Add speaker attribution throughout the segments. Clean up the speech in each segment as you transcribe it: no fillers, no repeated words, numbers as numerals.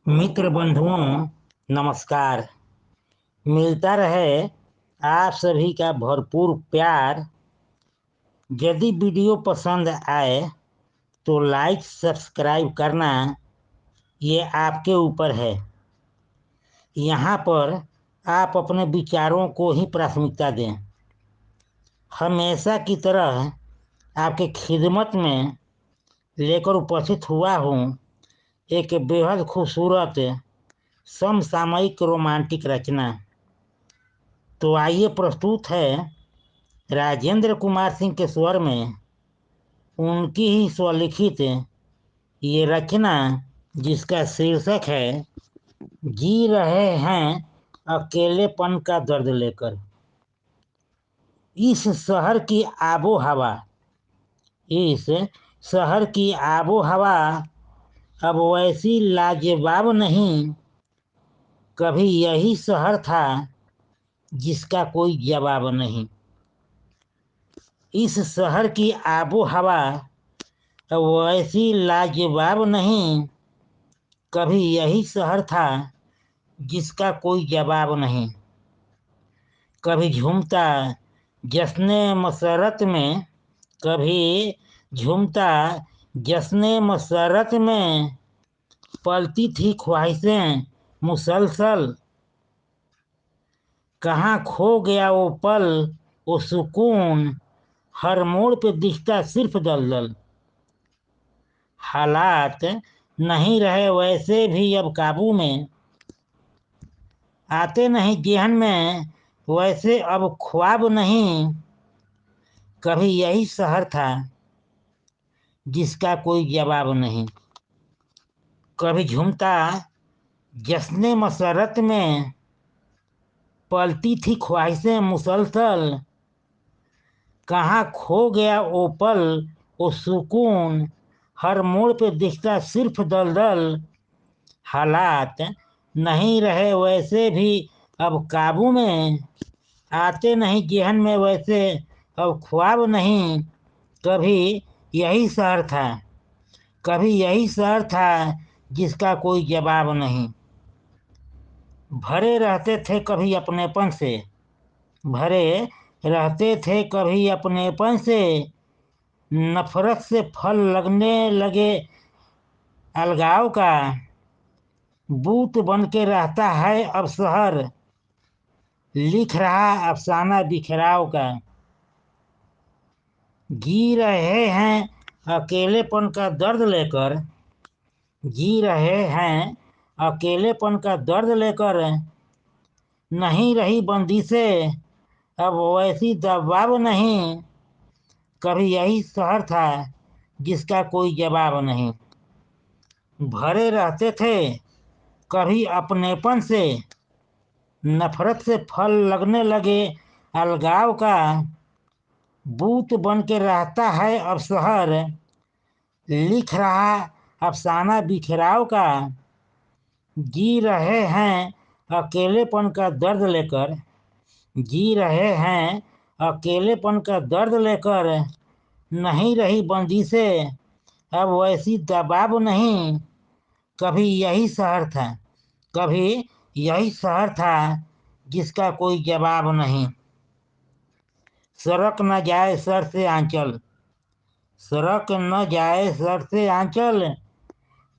Speaker 1: मित्र बंधुओं नमस्कार। मिलता रहे आप सभी का भरपूर प्यार। यदि वीडियो पसंद आए तो लाइक सब्सक्राइब करना ये आपके ऊपर है। यहाँ पर आप अपने विचारों को ही प्राथमिकता दें। हमेशा की तरह आपके खिदमत में लेकर उपस्थित हुआ हूँ एक बेहद खूबसूरत समसामयिक रोमांटिक रचना। तो आइए प्रस्तुत है राजेंद्र कुमार सिंह के स्वर में उनकी ही स्वलिखित ये रचना, जिसका शीर्षक है जी रहे हैं अकेलेपन का दर्द लेकर। इस शहर की आबो हवा इस शहर की आबो हवा अब वैसी लाजवाब नहीं। कभी यही शहर था जिसका कोई जवाब नहीं। इस शहर की आबो हवा अब वैसी लाजवाब नहीं। कभी यही शहर था जिसका कोई जवाब नहीं। कभी झूमता जश्ने मसरत में कभी झूमता जश्ने मसरत में पलती थी ख्वाहिशें मुसलसल। कहाँ खो गया वो पल वो सुकून, हर मोड़ पे दिखता सिर्फ दलदल। हालात नहीं रहे वैसे भी अब काबू में, आते नहीं जेहन में वैसे अब ख्वाब नहीं। कभी यही शहर था जिसका कोई जवाब नहीं। कभी झूमता जश्ने मसरत में पलती थी ख्वाहिशें मुसलसल। कहाँ खो गया वो पल वो सुकून, हर मोड़ पे दिखता सिर्फ दलदल। हालात नहीं रहे वैसे भी अब काबू में, आते नहीं जेहन में वैसे अब ख्वाब नहीं। कभी यही शहर था कभी यही शहर था जिसका कोई जवाब नहीं। भरे रहते थे कभी अपनेपन से भरे रहते थे कभी अपनेपन से। नफरत से फल लगने लगे अलगाव का। बूत बन के रहता है अब शहर, लिख रहा अफसाना बिखराव का। जी रहे हैं अकेलेपन का दर्द लेकर जी रहे हैं अकेलेपन का दर्द लेकर। नहीं रही बंदिशें अब वैसी दबाव नहीं। कभी यही शहर था जिसका कोई जवाब नहीं। भरे रहते थे कभी अपनेपन से, नफरत से फल लगने लगे अलगाव का। बूत बन के रहता है अब शहर, लिख रहा अफसाना बिखराव का। जी रहे हैं अकेलेपन का दर्द लेकर जी रहे हैं अकेलेपन का दर्द लेकर। नहीं रही बंदिशें अब वैसी दबाव नहीं। कभी यही शहर था कभी यही शहर था जिसका कोई जवाब नहीं। सरक न जाए सर से आंचल सरक न जाए सर से आंचल।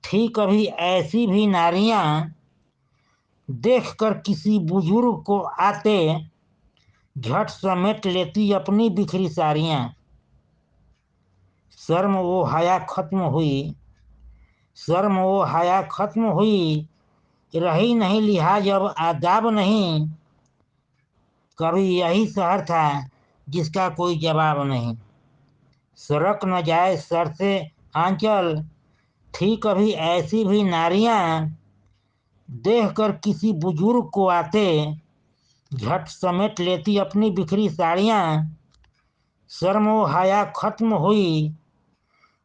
Speaker 1: थी कभी ऐसी भी नारियां, देख कर किसी बुजुर्ग को आते झट समेट लेती अपनी बिखरी साड़ियां। शर्म वो हया खत्म हुई शर्म वो हया खत्म हुई। रही नहीं लिहाज अब आदाब नहीं। कभी यही शहर था जिसका कोई जवाब नहीं। सरक न जाए सर से आंचल, थी कभी ऐसी भी नारियां, देख कर किसी बुजुर्ग को आते झट समेट लेती अपनी बिखरी साड़ियां। शर्म वो हया खत्म हुई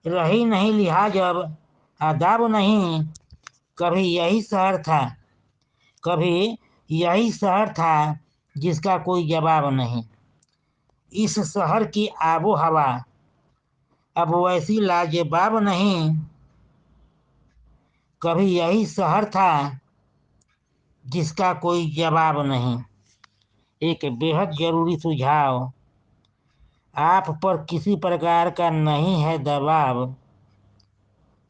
Speaker 1: रही नहीं लिहाज अब आदाब नहीं। कभी यही शहर था कभी यही शहर था जिसका कोई जवाब नहीं। इस शहर की आबो हवा अब वैसी लाजवाब नहीं। कभी यही शहर था जिसका कोई जवाब नहीं। एक बेहद जरूरी सुझाव, आप पर किसी प्रकार का नहीं है दबाव,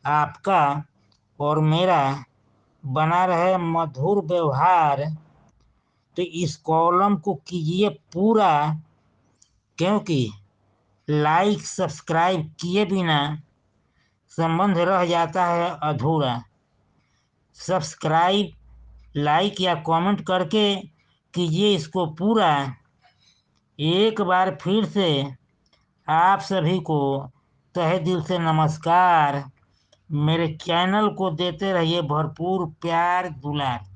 Speaker 1: आपका और मेरा बना रहे मधुर व्यवहार। तो इस कॉलम को कीजिए पूरा, क्योंकि लाइक सब्सक्राइब किए बिना संबंध रह जाता है अधूरा। सब्सक्राइब, लाइक या कमेंट करके कीजिए इसको पूरा। एक बार फिर से आप सभी को तहे दिल से नमस्कार। मेरे चैनल को देते रहिए भरपूर प्यार दुलार।